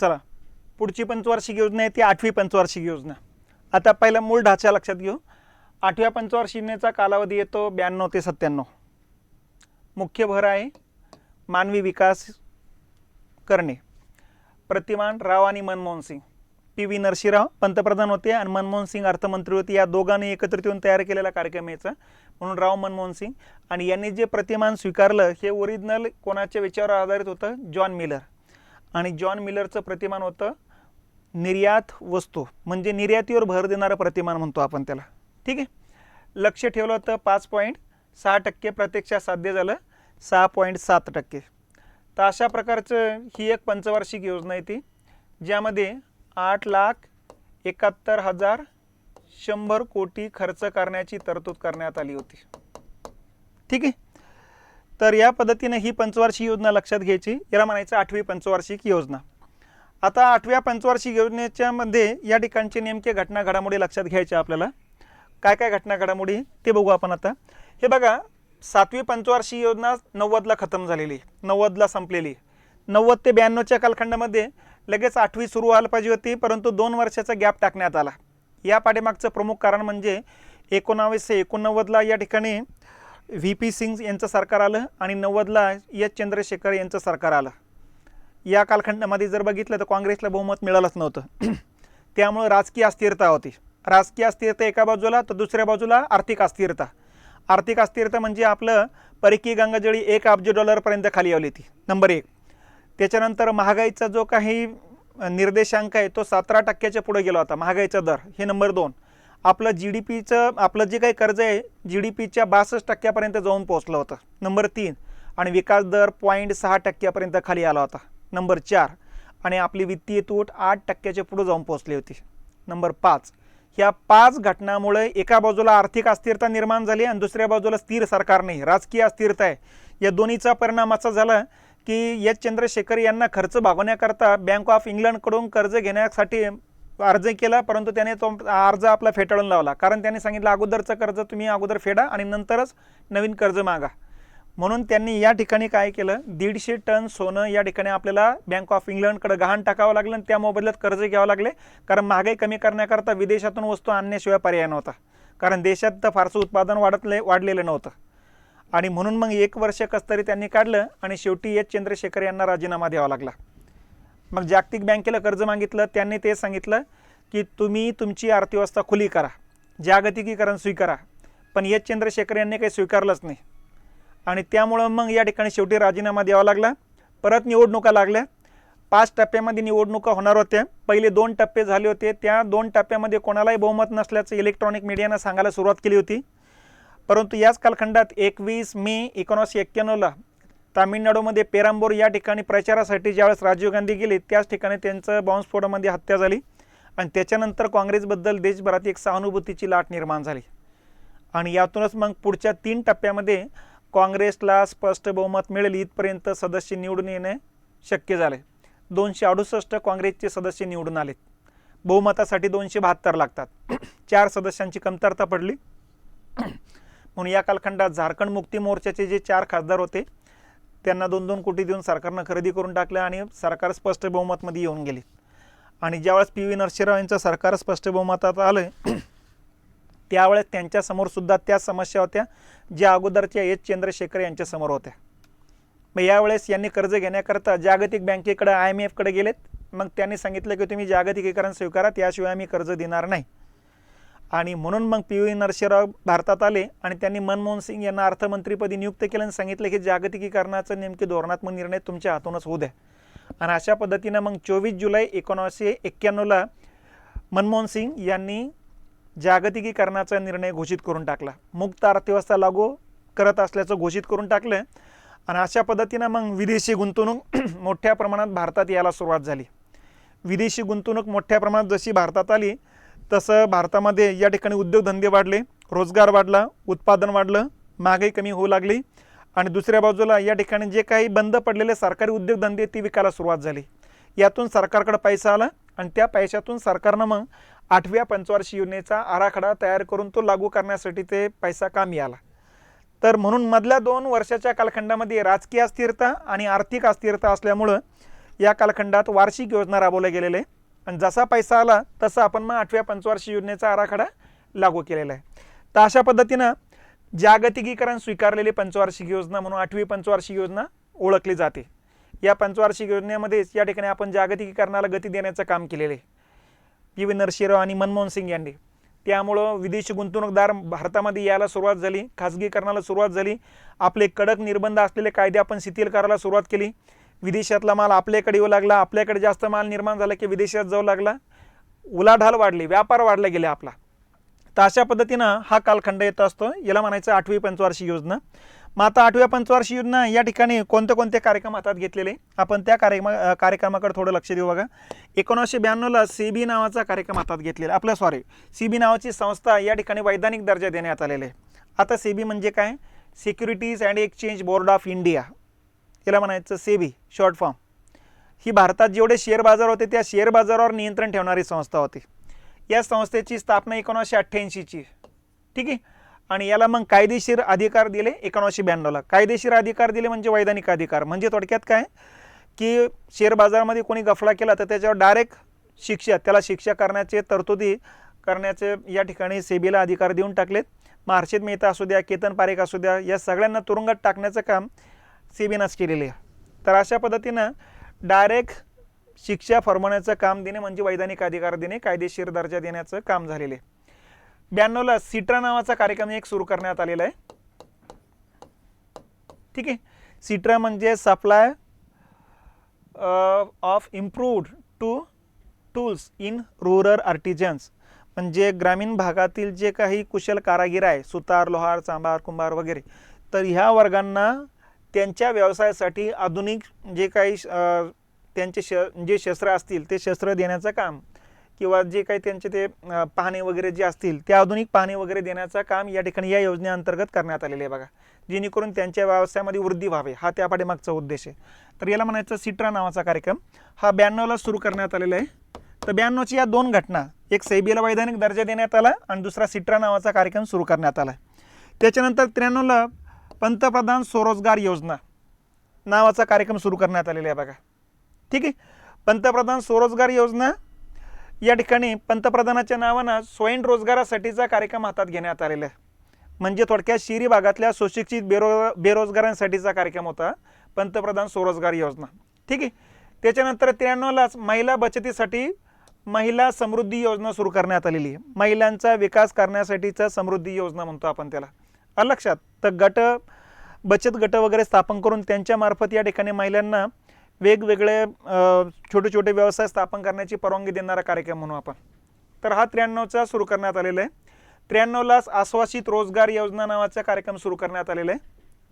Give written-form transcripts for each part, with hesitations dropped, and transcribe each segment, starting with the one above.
चला पुढची पंचवार्षिक योजना आहे ती 8वी पंचवार्षिक योजना। आता पहिला मूळ ढाचा लक्षात घेऊ। 8व्या पंचवार्षिक योजनेचा कालावधी येतो 92 ते 97। मुख्य भर आहे मानवी विकास करणे। प्रतिमान राव आणि मनमोहन सिंग। पी.व्ही. नरसिंहराव पंतप्रधान होते आणि मनमोहन सिंग अर्थमंत्री होते। या दोघांनी एकत्रित येऊन तयार केलेला कार्यक्रम याचा, म्हणून राव मनमोहन सिंग। आणि यांनी जे प्रतिमान स्वीकारलं हे ओरिजिनल कोणाच्या विचारावर आधारित होतं, जॉन मिलर। आणि जॉन मिलरचं प्रतिमान होतं निर्यात वस्तू, म्हणजे निर्यातीवर भर देणारं प्रतिमान म्हणतो आपण त्याला। ठीक आहे, लक्ष ठेवलं होतं 5.6%, प्रत्यक्षात साध्य झालं 6.7%। तर अशा प्रकारचं ही एक पंचवार्षिक योजना आहे ती, ज्यामध्ये 8,71,100 कोटी खर्च करण्याची तरतूद करण्यात आली होती। ठीक आहे, तर या पद्धतीने ही पंचवार्षिक योजना लक्षात घ्यायची, याला म्हणायचं 8वी पंचवार्षिक योजना। आता 8व्या पंचवार्षिक योजनेच्या मध्ये या ठिकाणचे नेमके घटना घडामोडी लक्षात घ्यायच्या आपल्याला। काय काय घटना घडामोडी ते बघू आपण आता। हे बघा, 7वी पंचवार्षिक योजना 90ला खतम झालेली, 90ला संपलेली। 90 ते 92च्या कालखंडामध्ये लगेच 8वी सुरू व्हायला पाहिजे होती, परंतु 2 वर्षाचा गॅप टाकण्यात आला। या पाठीमागचं प्रमुख कारण म्हणजे 1989ला या ठिकाणी व्ही.पी. सिंग यांचं सरकार आलं आणि 90ला एच चंद्रशेखर यांचं सरकार आलं। या कालखंडामध्ये जर बघितलं तर काँग्रेसला बहुमत मिळालंच नव्हतं। त्यामुळे राजकीय अस्थिरता होती। राजकीय अस्थिरता एका बाजूला, तर दुसऱ्या बाजूला आर्थिक अस्थिरता। आर्थिक अस्थिरता म्हणजे आपलं परकीय गंगाजळी 1 अब्ज डॉलरपर्यंत खाली आली होती, नंबर 1। त्याच्यानंतर महागाईचा जो काही निर्देशांक आहे तो 17%च्या पुढे गेला होता, महागाईचा दर, हे नंबर 2। आपलं GDPचं आपलं जे काही कर्ज आहे GDPच्या 62%पर्यंत जाऊन पोहोचलं होतं, नंबर 3। आणि विकास दर 0.6%पर्यंत खाली आला होता, नंबर 4। आणि आपली वित्तीय तूट 8%च्या पुढे जाऊन पोहोचली होती, नंबर 5। ह्या 5 घटनांमुळे एका बाजूला आर्थिक अस्थिरता निर्माण झाली आणि दुसऱ्या बाजूला स्थिर सरकार नाही, राजकीय अस्थिरता आहे। या दोन्हीचा परिणाम असा झाला की एच चंद्रशेखर यांना खर्च भागवण्याकरता बँक ऑफ इंग्लंडकडून कर्ज घेण्यासाठी अर्ज केला, परंतु त्याने तो अर्ज आपला फेटाळून लावला। कारण त्यांनी सांगितलं अगोदरचं कर्ज तुम्ही अगोदर फेडा आणि नंतरच नवीन कर्ज मागा। म्हणून त्यांनी या ठिकाणी काय केलं, 150 टन सोनं या ठिकाणी आपल्याला बँक ऑफ इंग्लंडकडे गहाण टाकावं लागलं आणि त्या मोबदल्यात कर्ज घ्यावं लागले। कारण महागाई कमी करण्याकरता विदेशातून वस्तू आणण्याशिवाय पर्याय नव्हता, कारण देशात तर फारसं उत्पादन वाढलेलं नव्हतं। आणि म्हणून मग 1 वर्ष कसं तरी त्यांनी काढलं आणि शेवटी एच चंद्रशेखर यांना राजीनामा द्यावा लागला। मग जागतिक बँकेला कर्ज मागितलं, त्यांनी ते सांगितलं की तुम्ही तुमची अर्थव्यवस्था खुली करा, जागतिकीकरण स्वीकारा। पण एच चंद्रशेखर यांनी काही स्वीकारलंच नाही आणि त्यामुळं मग या ठिकाणी शेवटी राजीनामा द्यावा लागला। परत निवडणुका लागल्या, 5 टप्प्यामध्ये निवडणुका होणार होत्या। पहिले 2 टप्पे झाले होते, त्या 2 टप्प्यामध्ये कोणालाही बहुमत नसल्याचं इलेक्ट्रॉनिक मीडियानं सांगायला सुरुवात केली होती। परंतु याच कालखंडात 21 मे 1991ला तामिळनाडूमध्ये पेरांबूर या ठिकाणी प्रचारासाठी ज्यावेळेस राजीव गांधी गेले, त्याच ठिकाणी त्यांचं बॉम्बस्फोटामध्ये हत्या झाली आणि त्याच्यानंतर काँग्रेसबद्दल देशभरात एक सहानुभूतीची लाट निर्माण झाली। आणि यातूनच मग पुढच्या 3 टप्प्यामध्ये काँग्रेसला स्पष्ट बहुमत मिळेल इथपर्यंत सदस्य निवडून येणे शक्य झाले। 268 काँग्रेसचे सदस्य निवडून आलेत, बहुमतासाठी 272 लागतात। 4 सदस्यांची कमतरता पडली। म्हणून या कालखंडात झारखंड मुक्ती मोर्चाचे जे 4 खासदार होते त्यांना 2-2 कोटी देऊन सरकारनं खरेदी करून टाकलं आणि सरकार स्पष्ट बहुमतमध्ये येऊन गेले। आणि ज्यावेळेस पी.व्ही. नरसिंहराव यांचं सरकार स्पष्ट बहुमतात आलं त्यावेळेस त्यांच्यासमोर सुद्धा त्या समस्या होत्या ज्या अगोदरच्या एच चंद्रशेखर यांच्यासमोर होत्या। मग यावेळेस यांनी कर्ज घेण्याकरता जागतिक बँकेकडे IMF कडे गेलेत। मग त्यांनी सांगितलं की तुम्ही जागतिकीकरण स्वीकारा, त्याशिवाय आम्ही कर्ज देणार नाही। आणि म्हणून मग पी.व्ही. नरसिंहराव भारतात आले आणि त्यांनी मनमोहन सिंग यांना अर्थमंत्रीपदी नियुक्त केलं आणि सांगितलं की जागतिकीकरणाचं नेमके धोरणात्मक निर्णय तुमच्या हातूनच होऊ द्या। आणि अशा पद्धतीनं मग 24 जुलै 1991ला मनमोहन सिंग यांनी जागतिकीकरणाचा निर्णय घोषित करून टाकला, मुक्त अर्थव्यवस्था लागू करत असल्याचं घोषित करून टाकलं। आणि अशा पद्धतीनं मग विदेशी गुंतवणूक मोठ्या प्रमाणात भारतात यायला सुरुवात झाली। विदेशी गुंतवणूक मोठ्या प्रमाणात जशी भारतात आली तसं भारतामध्ये या ठिकाणी उद्योगधंदे वाढले, रोजगार वाढला, उत्पादन वाढलं, महागाई कमी होऊ लागली। आणि दुसऱ्या बाजूला या ठिकाणी जे काही बंद पडलेले सरकारी उद्योगधंदे ती विकायला सुरुवात झाली। यातून सरकारकडे पैसा आला आणि त्या पैशातून सरकारनं मग 8व्या पंचवार्षिक योजनेचा आराखडा तयार करून तो लागू करण्यासाठी ते पैसा कामी आला। तर म्हणून मधल्या 2 वर्षाच्या कालखंडामध्ये राजकीय अस्थिरता आणि आर्थिक अस्थिरता असल्यामुळं या कालखंडात वार्षिक योजना राबवल्या गेलेल्या आहे आणि जसा पैसा आला तसा आपण मग 8व्या पंचवार्षिक योजनेचा आराखडा लागू केलेला आहे. तर अशा पद्धतीनं जागतिकीकरण स्वीकारलेली पंचवार्षिक योजना म्हणून 8वी पंचवार्षिक योजना ओळखली जाते. या पंचवार्षिक योजनेमध्येच या ठिकाणी आपण जागतिकीकरणाला गती देण्याचं काम केलेलं आहे पी.व्ही. नरसिंहराव आणि मनमोहन सिंग यांनी. त्यामुळं विदेशी गुंतवणूकदार भारतामध्ये यायला सुरुवात झाली, खाजगीकरणाला सुरुवात झाली, आपले कडक निर्बंध असलेले कायदे आपण शिथिल करायला सुरुवात केली, विदेशातला माल आपल्याकडे येऊ लागला, आपल्याकडे जास्त माल निर्माण झाला की विदेशात जाऊ लागला, उलाढाल वाढली, व्यापार वाढला गेला आपला. तर अशा पद्धतीनं हा कालखंड येत असतो, याला म्हणायचं 8वी पंचवार्षिक योजना. मग आता 8व्या पंचवार्षिक योजना या ठिकाणी कोणते कोणते कार्यक्रम हातात घेतलेले आपण त्या कार्यक्रमाकडे थोडं लक्ष देऊ बघा. 1992ला सेबी नावाचा कार्यक्रम हातात घेतलेला, सेबी नावाची संस्था या ठिकाणी वैधानिक दर्जा देण्यात आलेला आहे. आता सेबी म्हणजे काय? Securities and exchange board of India, याला म्हणायचं सेबी शॉर्ट फॉर्म. ही भारतात जेवढे शेअर बाजार होते त्या शेअर बाजारावर नियंत्रण ठेवणारी संस्था होती. या संस्थेची स्थापना 1988ची, ठीक आहे. आणि याला मग कायदेशीर अधिकार दिले 1992ला. कायदेशीर अधिकार दिले म्हणजे वैधानिक अधिकार, म्हणजे थोडक्यात काय की शेअर बाजारामध्ये कोणी गफला केला तर त्याच्यावर डायरेक्ट शिक्षा, त्याला शिक्षा करण्याचे तरतुदी करण्याचे या ठिकाणी सेबीला अधिकार देऊन टाकलेत. मग हर्षित मेहता असू द्या, केतन पारेख असू द्या, या सगळ्यांना तुरुंगात टाकण्याचं काम सेबीनंच केलेलं आहे. तर अशा पद्धतीनं डायरेक्ट शिक्षा फरमावण्याचं काम देणे म्हणजे वैधानिक अधिकार देणे, कायदेशीर दर्जा देण्याचं काम झालेलं आहे. 92ला सिट्रा नावाचा कार्यक्रम एक सुरू करण्यात आलेला आहे, ठीक आहे. सिट्रा म्हणजे supply of improved tools in rural artisans, म्हणजे ग्रामीण भागातील जे काही कुशल कारागीर आहे, सुतार, लोहार, चांभार, कुंभार वगैरे, तर ह्या वर्गांना त्यांच्या व्यवसायासाठी आधुनिक जे काही त्यांचे जे शस्त्र असतील ते शस्त्र देण्याचं काम, किंवा जे काही त्यांचे ते पाहणे वगैरे जे असतील ते आधुनिक पाहणे वगैरे देण्याचं काम या ठिकाणी या योजनेअंतर्गत करण्यात आलेले आहे बघा, जेणेकरून त्यांच्या व्यवसायामध्ये वृद्धी व्हावी, हा त्या पाठीमागचा उद्देश आहे. तर याला म्हणायचं सिट्रा नावाचा कार्यक्रम हा 92ला सुरू करण्यात आलेला आहे. तर 92ची या दोन घटना, एक सेबीला वैधानिक दर्जा देण्यात आला आणि दुसरा सिट्रा नावाचा कार्यक्रम सुरू करण्यात आला. त्याच्यानंतर 93ला पंतप्रधान स्वरोजगार योजना नावाचा कार्यक्रम सुरू करण्यात आलेला आहे बघा, ठीक आहे. पंतप्रधान स्वरोजगार योजना या ठिकाणी पंतप्रधानाच्या नावानं स्वयं रोजगारासाठीचा कार्यक्रम हातात घेण्यात आलेला आहे. म्हणजे थोडक्यात शहरी भागातल्या सुशिक्षित बेरोजगारांसाठीचा कार्यक्रम होता पंतप्रधान स्वरोजगार योजना, ठीक आहे. त्याच्यानंतर 93लाच महिला बचतीसाठी महिला समृद्धी योजना सुरू करण्यात आलेली आहे. महिलांचा विकास करण्यासाठीचा समृद्धी योजना म्हणतो आपण त्याला, लक्षात. तर बचत गट वगैरे स्थापन करून त्यांच्या मार्फत या ठिकाणी महिलांना वेगवेगळे छोटे छोटे व्यवसाय स्थापन करण्याची परवानगी देणारा कार्यक्रम म्हणू आपण. तर हा 93चा सुरू करण्यात आलेला आहे. 93लाच आश्वासित रोजगार योजना नावाचा कार्यक्रम सुरू करण्यात आलेला आहे,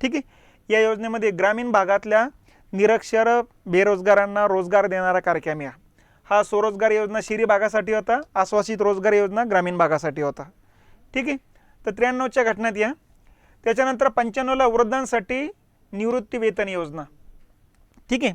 ठीक आहे. या योजनेमध्ये ग्रामीण भागातल्या निरक्षर बेरोजगारांना रोजगार देणारा कार्यक्रम आहे. हा स्वरोजगार योजना शहरी भागासाठी होता, आश्वासित रोजगार योजना ग्रामीण भागासाठी होता, ठीक आहे. तर 93च्या घटनेत या. त्याच्यानंतर 95ला वृद्धांसाठी निवृत्ती वेतन योजना, ठीक आहे.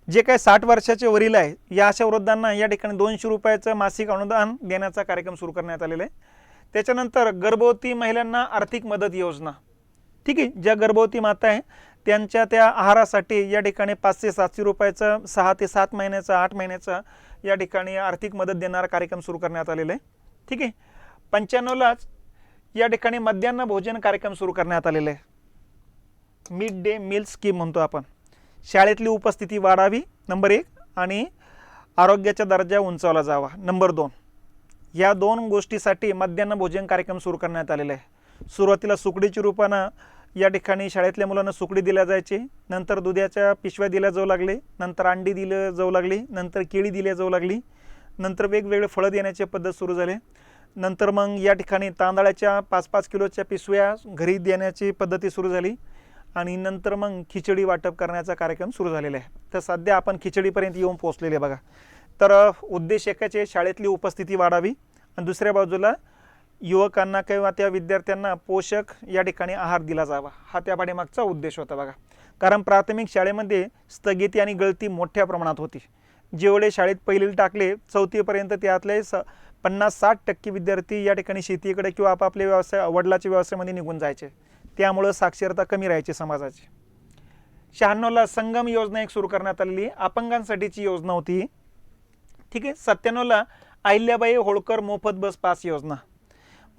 जे काही 60 वर्षाचे वरील आहे या अशा वृद्धांना या ठिकाणी 200 रुपयाचं मासिक अनुदान देण्याचा कार्यक्रम सुरू करण्यात आलेला आहे. त्याच्यानंतर गर्भवती महिलांना आर्थिक मदत योजना, ठीक आहे. ज्या गर्भवती माता आहे त्यांच्या त्या आहारासाठी या ठिकाणी 500-700 रुपयाचं 6 ते 7 महिन्याचा 8 महिन्याचा या ठिकाणी आर्थिक मदत देणारा कार्यक्रम सुरू करण्यात आलेला आहे, ठीक आहे. 95लाच या ठिकाणी मध्यान्ह भोजन कार्यक्रम सुरू करण्यात आलेला आहे. मिड डे मील स्कीम म्हणतो आपण. शाळेतली उपस्थिती वाढावी नंबर 1 आणि आरोग्याचा दर्जा उंचावला जावा नंबर 2. या दोन गोष्टीसाठी मध्यान्ह भोजन कार्यक्रम सुरू करण्यात आलेला आहे. सुरुवातीला सुकडीच्या रूपानं या ठिकाणी शाळेतल्या मुलांना सुकडी दिल्या जायची, नंतर दुधाच्या पिशव्या दिल्या जाऊ लागले, नंतर अंडी दिल्या जाऊ लागली, नंतर केळी दिल्या जाऊ लागली, नंतर वेगवेगळे फळं देण्याची पद्धत सुरू झाली. नंतर मग या ठिकाणी तांदळाच्या 5-5 किलोच्या पिशव्या घरी देण्याची पद्धती सुरू झाली आणि नंतर मग खिचडी वाटप करण्याचा कार्यक्रम सुरू झालेला आहे. तर सध्या आपण खिचडीपर्यंत येऊन पोहोचलेले बघा. तर उद्देश एकाचे शाळेतली उपस्थिती वाढावी आणि दुसऱ्या बाजूला युवकांना किंवा त्या विद्यार्थ्यांना पोषक या ठिकाणी आहार दिला जावा, हा त्या पाठीमागचा उद्देश होता बघा. कारण प्राथमिक शाळेमध्ये स्थगिती आणि गळती मोठ्या प्रमाणात होती. जेवढे शाळेत पहिलीला टाकले 4थीपर्यंत त्यातले 50-60% विद्यार्थी या ठिकाणी शेतीकडे किंवा आपापल्या वडिलाच्या व्यवसायामध्ये निघून जायचे. त्यामुळं साक्षरता कमी राहायची समाजाची. 96ला संगम योजना एक सुरू करण्यात आलेली, अपंगांसाठीची योजना होती. ठीक आहे. 97ला अहिल्याबाई होळकर मोफत बस पास योजना,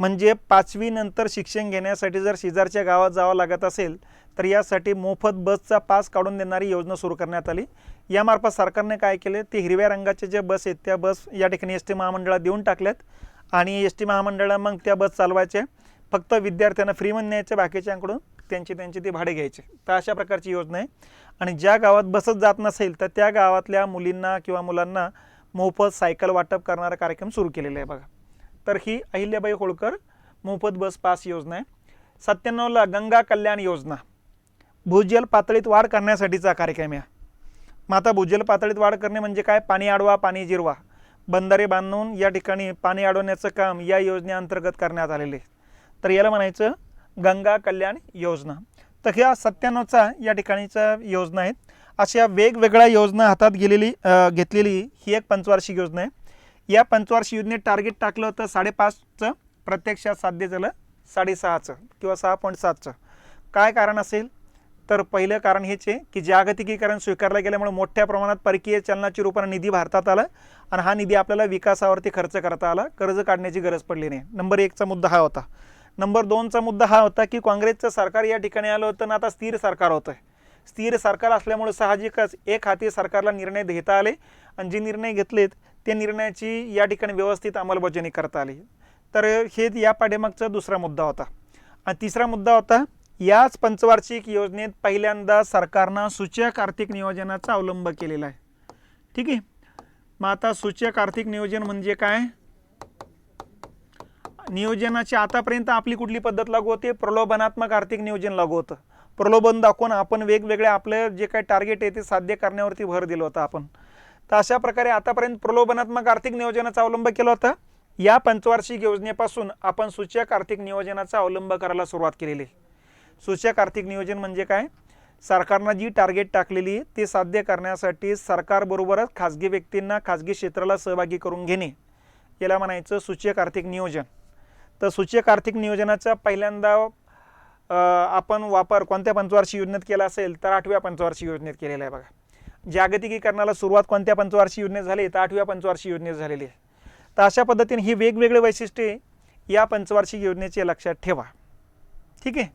म्हणजे 5वी नंतर शिक्षण घेण्यासाठी जर शेजारच्या गावात जावं लागत असेल तर यासाठी मोफत बसचा पास काढून देणारी योजना सुरू करण्यात आली. यामार्फत सरकारने काय केले, ते हिरव्या रंगाच्या ज्या बस आहेत त्या बस या ठिकाणी एस टी महामंडळात देऊन टाकल्यात आणि एस टी महामंडळाला मग त्या बस चालवायच्या, फक्त विद्यार्थ्यांना फ्रीमध्ये न्यायचे, बाकीच्यांकडून त्यांचे ते भाडे घ्यायचे. तर अशा प्रकारची योजना आहे. आणि ज्या गावात बसच जात नसेल तर त्या गावातल्या मुलींना किंवा मुलांना मोफत सायकल वाटप करणारा कार्यक्रम सुरू केलेला आहे बघा. तर ही अहिल्याबाई होळकर मोफत बस पास योजना आहे. 97ला गंगा कल्याण योजना, भूजल पातळीत वाढ करण्यासाठीचा कार्यक्रम आहे. मग आता भूजल पातळीत वाढ करणे म्हणजे काय, पाणी अडवा पाणी जिरवा, बंधारे बांधून या ठिकाणी पाणी अडवण्याचं काम या योजनेअंतर्गत करण्यात आलेले. तर याला म्हणायचं गंगा कल्याण योजना. तर ह्या 97चा या ठिकाणीच्या योजना आहेत. अशा वेगवेगळ्या योजना हातात घेतलेली ही एक पंचवार्षिक योजना आहे. या पंचवार्षिक योजनेत टार्गेट टाकलं होतं 5.5चं, प्रत्यक्षात साध्य झालं 6.5चं किंवा 6.7चं. काय कारण असेल, तर पहिलं कारण हेच आहे की जागतिकीकरण स्वीकारलं गेल्यामुळे मोठ्या प्रमाणात परकीय चलनाच्या रूपाने निधी भारतात आला आणि हा निधी आपल्याला विकासावरती खर्च करता आला, कर्ज काढण्याची गरज पडली नाही. नंबर 1चा मुद्दा हा होता. नंबर 2चा मुद्दा हा होता की काँग्रेसचं सरकार या ठिकाणी आलं होतं ना, आता स्थिर सरकार होतं. स्थिर सरकार असल्यामुळे साहजिकच एक हाती सरकारला निर्णय घेता आले आणि जे निर्णय घेतलेत त्या निर्णयाची या ठिकाणी व्यवस्थित अंमलबजावणी करता आली. तर हे या पाठीमागचा दुसरा मुद्दा होता. आणि तिसरा मुद्दा होता, याच पंचवार्षिक योजनेत पहिल्यांदा सरकारनं सूचक आर्थिक नियोजनाचा अवलंब केलेला आहे. ठीक आहे. मग आता सूचक आर्थिक नियोजन म्हणजे काय, नियोजनाची आतापर्यंत आपली कुठली पद्धत लागू होते, प्रलोभनात्मक आर्थिक नियोजन लागू होतं. प्रलोभन दाखवून आपण वेगवेगळे आपले जे काही टार्गेट आहे ते साध्य करण्यावरती भर दिलं होतं आपण. तर अशा प्रकारे आतापर्यंत प्रलोभनात्मक आर्थिक नियोजनाचा अवलंब केला होता. या पंचवार्षिक योजनेपासून आपण सूचक आर्थिक नियोजनाचा अवलंब करायला सुरुवात केलेली. सूचक आर्थिक नियोजन म्हणजे काय, सरकारनं जी टार्गेट टाकलेली ते साध्य करण्यासाठी सरकारबरोबरच खाजगी व्यक्तींना, खाजगी क्षेत्राला सहभागी करून घेणे, याला म्हणायचं सूचक आर्थिक नियोजन. तर सूचक आर्थिक नियोजनाचा पहिल्यांदा आपण वापर कोणत्या पंचवार्षिक योजनेत केला असेल, तर 8व्या पंचवार्षिक योजनेत केलेला आहे बघा. जागतिकीकरणाला सुरुवात कोणत्या पंचवार्षिक योजनेत झाली, तर 8व्या पंचवार्षिक योजनेत झालेली आहे. तर अशा पद्धतीने ही वेगवेगळे वैशिष्ट्ये या पंचवार्षिक योजनेचे लक्षात ठेवा. ठीक आहे.